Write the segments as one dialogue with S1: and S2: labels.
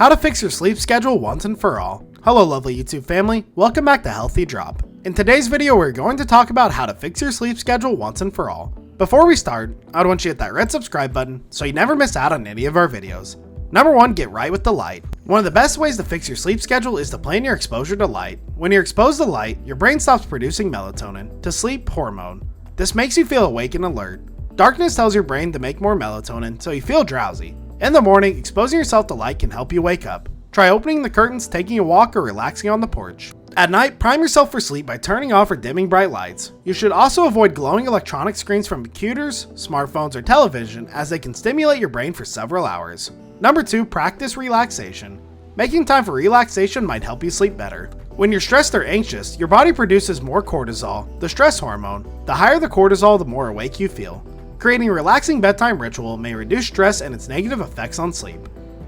S1: How to fix your sleep schedule once and for all. Hello lovely YouTube family, welcome back to Healthy Drop. In today's video we're going to talk about how to fix your sleep schedule once and for all. Before we start, I'd want you to hit that red subscribe button so you never miss out on any of our videos. Number 1, get right with the light. One of the best ways to fix your sleep schedule is to plan your exposure to light. When you're exposed to light, your brain stops producing melatonin, the sleep hormone. This makes you feel awake and alert. Darkness tells your brain to make more melatonin, so you feel drowsy. In the morning, exposing yourself to light can help you wake up. Try opening the curtains, taking a walk, or relaxing on the porch. At night, prime yourself for sleep by turning off or dimming bright lights. You should also avoid glowing electronic screens from computers, smartphones, or television as they can stimulate your brain for several hours. Number 2, practice relaxation. Making time for relaxation might help you sleep better. When you're stressed or anxious, your body produces more cortisol, the stress hormone. The higher the cortisol, the more awake you feel. Creating a relaxing bedtime ritual may reduce stress and its negative effects on sleep.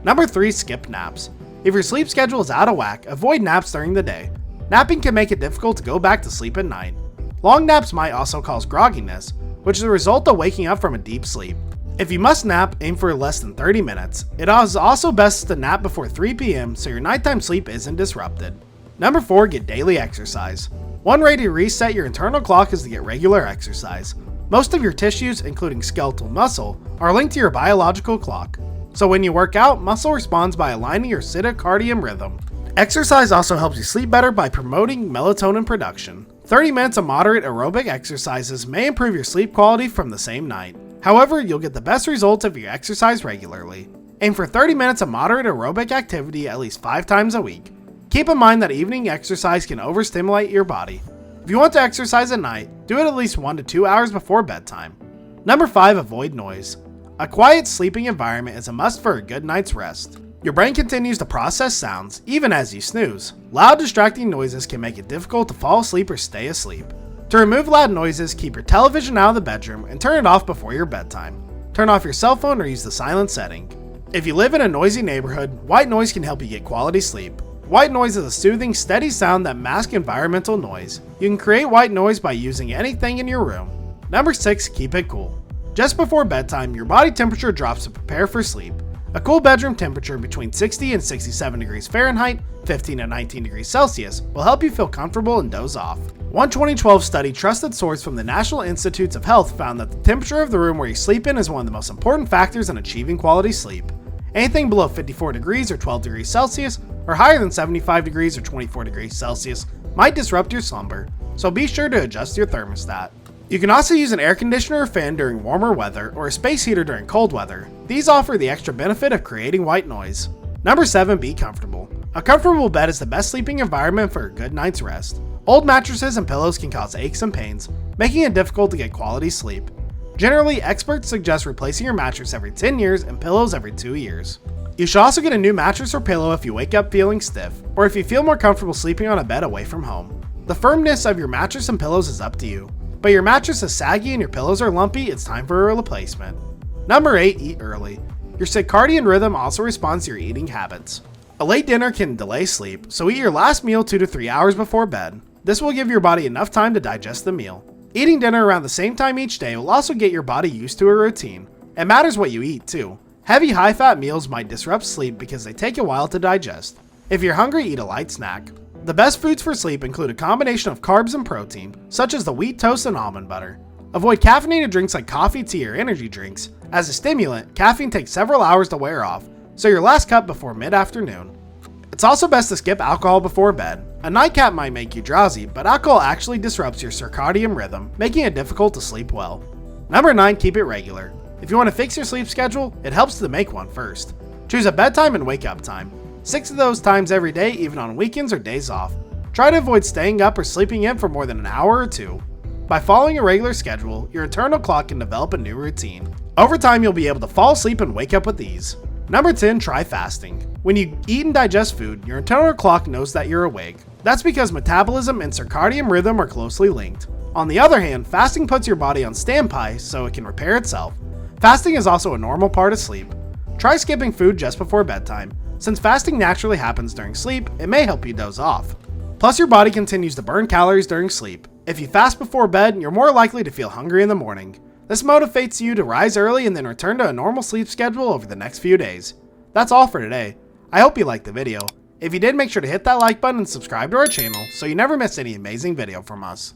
S1: Number 3, skip naps. If your sleep schedule is out of whack, avoid naps during the day. Napping can make it difficult to go back to sleep at night. Long naps might also cause grogginess, which is the result of waking up from a deep sleep. If you must nap, aim for less than 30 minutes. It is also best to nap before 3 p.m. so your nighttime sleep isn't disrupted. Number 4, get daily exercise. One way to reset your internal clock is to get regular exercise. Most of your tissues, including skeletal muscle, are linked to your biological clock. So when you work out, muscle responds by aligning your circadian rhythm. Exercise also helps you sleep better by promoting melatonin production. 30 minutes of moderate aerobic exercises may improve your sleep quality from the same night. However, you'll get the best results if you exercise regularly. Aim for 30 minutes of moderate aerobic activity at least 5 times a week. Keep in mind that evening exercise can overstimulate your body. If you want to exercise at night, do it at least 1 to 2 hours before bedtime. Number 5, avoid noise. A quiet sleeping environment is a must for a good night's rest. Your brain continues to process sounds, even as you snooze. Loud distracting noises can make it difficult to fall asleep or stay asleep. To remove loud noises, keep your television out of the bedroom and turn it off before your bedtime. Turn off your cell phone or use the silent setting. If you live in a noisy neighborhood, white noise can help you get quality sleep. White noise is a soothing, steady sound that masks environmental noise. You can create white noise by using anything in your room. Number 6, keep it cool. Just before bedtime, your body temperature drops to prepare for sleep. A cool bedroom temperature between 60 and 67 degrees Fahrenheit, 15 to 19 degrees Celsius will help you feel comfortable and doze off. One 2012 study trusted source from the National Institutes of Health found that the temperature of the room where you sleep in is one of the most important factors in achieving quality sleep. Anything below 54 degrees or 12 degrees Celsius or higher than 75 degrees or 24 degrees Celsius might disrupt your slumber, so be sure to adjust your thermostat. You can also use an air conditioner or fan during warmer weather or a space heater during cold weather. These offer the extra benefit of creating white noise. Number 7, be comfortable. A comfortable bed is the best sleeping environment for a good night's rest. Old mattresses and pillows can cause aches and pains, making it difficult to get quality sleep. Generally, experts suggest replacing your mattress every 10 years and pillows every 2 years. You should also get a new mattress or pillow if you wake up feeling stiff, or if you feel more comfortable sleeping on a bed away from home. The firmness of your mattress and pillows is up to you, but your mattress is saggy and your pillows are lumpy, it's time for a replacement. Number 8, eat early. Your circadian rhythm also responds to your eating habits. A late dinner can delay sleep, so eat your last meal 2 to 3 hours before bed. This will give your body enough time to digest the meal. Eating dinner around the same time each day will also get your body used to a routine. It matters what you eat too. Heavy, high-fat meals might disrupt sleep because they take a while to digest. If you're hungry, eat a light snack. The best foods for sleep include a combination of carbs and protein, such as the wheat toast and almond butter. Avoid caffeinated drinks like coffee, tea, or energy drinks. As a stimulant, caffeine takes several hours to wear off, so your last cup before mid-afternoon. It's also best to skip alcohol before bed. A nightcap might make you drowsy, but alcohol actually disrupts your circadian rhythm, making it difficult to sleep well. Number 9, keep it regular. If you want to fix your sleep schedule, it helps to make one first. Choose a bedtime and wake up time. 6 of those times every day, even on weekends or days off. Try to avoid staying up or sleeping in for more than an hour or 2. By following a regular schedule, your internal clock can develop a new routine. Over time, you'll be able to fall asleep and wake up with ease. Number 10, try fasting. When you eat and digest food, your internal clock knows that you're awake. That's because metabolism and circadian rhythm are closely linked. On the other hand, fasting puts your body on standby so it can repair itself. Fasting is also a normal part of sleep. Try skipping food just before bedtime. Since fasting naturally happens during sleep, it may help you doze off. Plus, your body continues to burn calories during sleep. If you fast before bed, you're more likely to feel hungry in the morning. This motivates you to rise early and then return to a normal sleep schedule over the next few days. That's all for today. I hope you liked the video. If you did, make sure to hit that like button and subscribe to our channel so you never miss any amazing video from us.